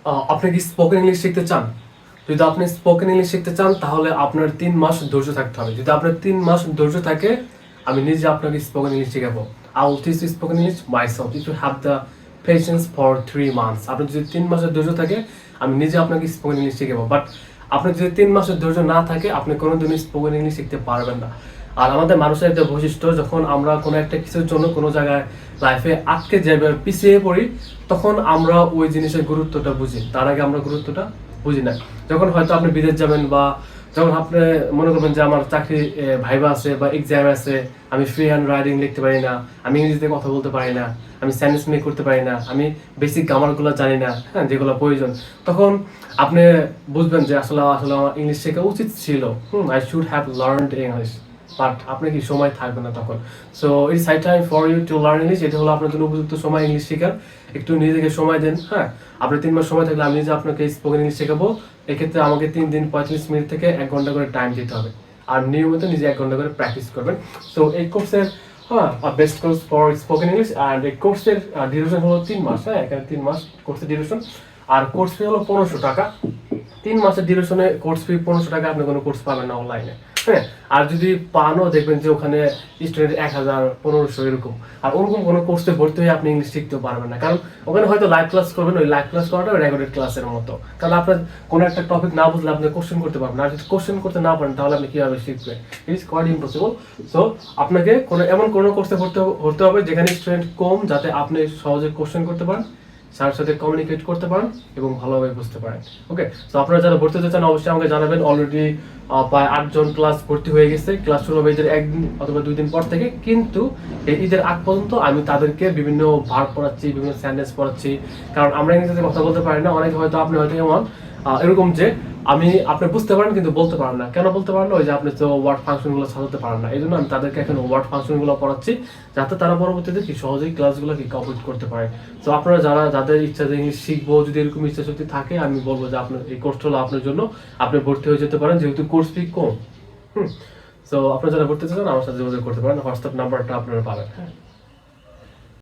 আপনি কি spoken English শিখতে চান? যদি আপনি স্পোকেন ইংলিশ শিখতে চান তাহলে আপনার 3 মাস ধৈর্য থাকতে হবে। যদি আপনার 3 মাস ধৈর্য থাকে, আমি নিজে আপনাকে স্পোকেন ইংলিশ শেখাবো। I will teach you spoken English myself if you have the patience for 3 months. আপনার যদি 3 মাসের ধৈর্য থাকে, আমি নিজে আপনাকে স্পোকেন ইংলিশ শেখাবো। বাট আপনার যদি 3 মাসের ধৈর্য না থাকে, আপনি কোনোদিনই স্পোকেন ইংলিশ শিখতে পারবেন না। আর আমাদের মানুষের একটা বৈশিষ্ট্য, যখন আমরা কোনো একটা কিছুর জন্য কোনো জায়গায় লাইফে আটকে যাই বা পিছিয়ে পড়ি, তখন আমরা ওই জিনিসের গুরুত্বটা বুঝি, তার আগে আমরা গুরুত্বটা বুঝি না। যখন হয়তো আপনি বিদেশ যাবেন বা যখন আপনি মনে করবেন যে আমার চাকরি ভাইবা আছে বা এক্সাম আছে, আমি ফ্রি হ্যান্ড রাইটিং লিখতে পারি না, আমি ইংরেজিতে কথা বলতে পারি না, আমি সেন্টেন্স মেক করতে পারি না, আমি বেসিক গ্রামারগুলো জানি না, হ্যাঁ, যেগুলো প্রয়োজন, তখন আপনি বুঝবেন যে আসলে আসলে আমার ইংলিশ শেখা উচিত ছিল। I should have learned English. But আপনার কি সময় থাকবে না তখন। So it's high time for you to learn English. এটা হলো আপনার জন্য উপযুক্ত সময় ইংলিশ শেখার। একটু নিজেকে সময় দেন। হ্যাঁ, আপনি 3 মাস সময় থাকলে আমি নিজে আপনাকে স্পোকেন ইংলিশ শেখাবো। এক্ষেত্রে আমাকে 3 দিন 45 মিনিট থেকে 1 ঘন্টা করে টাইম দিতে হবে। আর নিয়মিত নিজে 1 ঘন্টা করে প্র্যাকটিস করবেন। সো এই কোর্সের best course for spoken English, and এই কোর্সের ডিউরেশন হলো 3 মাস। হ্যাঁ, এখানে 3 মাস কোর্সের ডিউরেশন। আর কোর্স ফি হলো 1500 টাকা। 3 মাসের ডিউরেশনে কোর্স ফি 1500 টাকা। আপনি কোনো কোর্স পাবেন না অনলাইনে। হ্যাঁ, আর যদি পানও দেখবেন যে ওখানে স্টুডেন্ট 1000 1500 এরকম। আর ওরকম কোনো কোর্সে ভর্তি হয়ে আপনি ইংলিশ শিখতেও পারবেন না, কারণ ওখানে হয়তো লাইভ ক্লাস করবেন, ওই লাইভ ক্লাস করাটা রেকর্ডেড ক্লাসের মতো। কারণ আপনার কোনো একটা টপিক না বুঝলে আপনি কোশ্চেন করতে পারবেন, আর যদি কোশ্চেন করতে না পারেন তাহলে আপনি কিভাবে শিখবেন? It is quite impossible. So আপনাকে এমন কোনো কোর্সে ভর্তি হবে যেখানে স্টুডেন্ট কম, যাতে আপনি সহজে কোশ্চেন করতে পারেন, স্যারের সাথে কমিউনিকেট করতে পারেন এবং ভালোভাবে বুঝতে পারেন। ওকে, তো আপনারা যারা ভর্তি হতে চান অবশ্যই আমাকে জানাবেন। অলরেডি প্রায় 8 জন ক্লাস ভর্তি হয়ে গেছে। ক্লাস শুরু হবে ঈদের 1 দিন অথবা 2 দিন পর থেকে। কিন্তু এই ঈদের আগ পর্যন্ত আমি তাদেরকে বিভিন্ন ভার্ব পড়াচ্ছি, বিভিন্ন সেন্টেন্স পড়াচ্ছি, কারণ আমরা ইংরেজিতে কথা বলতে পারি না। অনেকে হয়তো আপনি হয়তো এরকম যে আপনি বুঝতে পারেন কিন্তু বলতে পারেন না। কেন বলতে পারেন না? ওই যে আপনি তো ওয়ার্ড ফাংশনগুলো সাজাতে পারেন না। এই জন্য আমি তাদেরকে এখন ওয়ার্ড ফাংশনগুলো পড়াচ্ছি, যাতে তারা পরবর্তীতে কি সহজেই ক্লাসগুলো কমপ্লিট করতে পারে। তো আপনারা যাদের ইচ্ছা যে ইংলিশ শিখবো, যদি এরকম ইচ্ছা শক্তি থাকে, আমি বলবো যে আপনার এই কোর্সটা হলো আপনার জন্য। আপনি ভর্তি হয়ে যেতে পারেন, যেহেতু কোর্স ফি কম। সো আপনারা যারা ভর্তি হতে চান আমার সাথে যোগাযোগ করতে পারেন। হোয়াটসঅ্যাপ নাম্বারটা আপনারা পাবেন। হ্যাঁ।